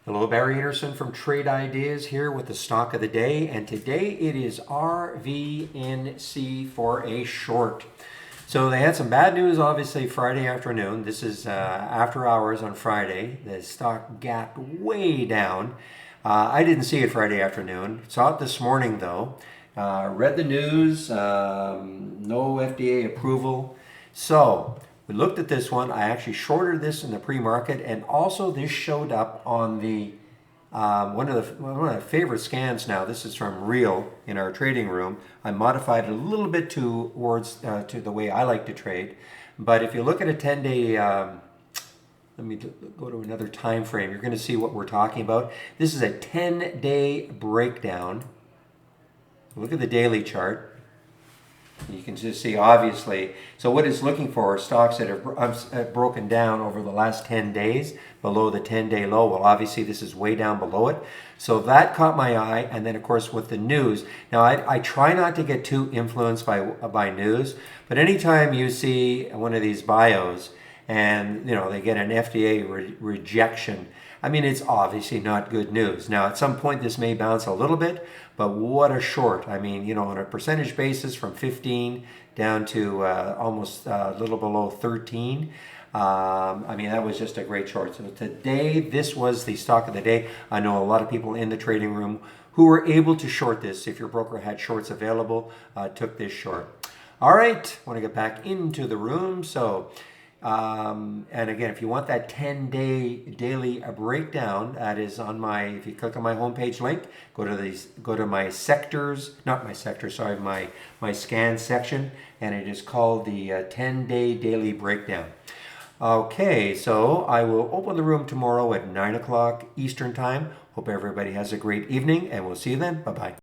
Hello, Barry Anderson from Trade Ideas here with the stock of the day, and today it is RVNC for a short. So they had some bad news obviously Friday afternoon. This is after hours on Friday. The stock gapped way down. I didn't see it Friday afternoon. Saw it this morning though. Read the news, no FDA approval. So we looked at this one. I actually shorted this in the pre-market, and also this showed up on the one of my favorite scans now. This is from Real in our trading room. I modified it a little bit towards to the way I like to trade. But if you look at a 10-day, let me go to another time frame. You're going to see what we're talking about. This is a 10-day breakdown. Look at the daily chart. You can just see obviously, so what it's looking for are stocks that have broken down over the last 10 days below the 10-day low. Well, obviously this is way down below it. So that caught my eye. And then of course with the news, now I try not to get too influenced by news, but anytime you see one of these bios and they get an FDA rejection, I mean, it's obviously not good news. Now, at some point, this may bounce a little bit, but what a short. I mean, on a percentage basis from 15 down to almost a little below 13. I mean, that was just a great short. So today, this was the stock of the day. I know a lot of people in the trading room who were able to short this. If your broker had shorts available, took this short. All right, want to get back into the room. So, and again, if you want that 10-day daily breakdown, that is on if you click on my homepage link, go to my sectors, not my sector, sorry, my scan section, and it is called the 10-day daily breakdown. Okay, so I will open the room tomorrow at 9 o'clock Eastern time. Hope everybody has a great evening, and we'll see you then. Bye-bye.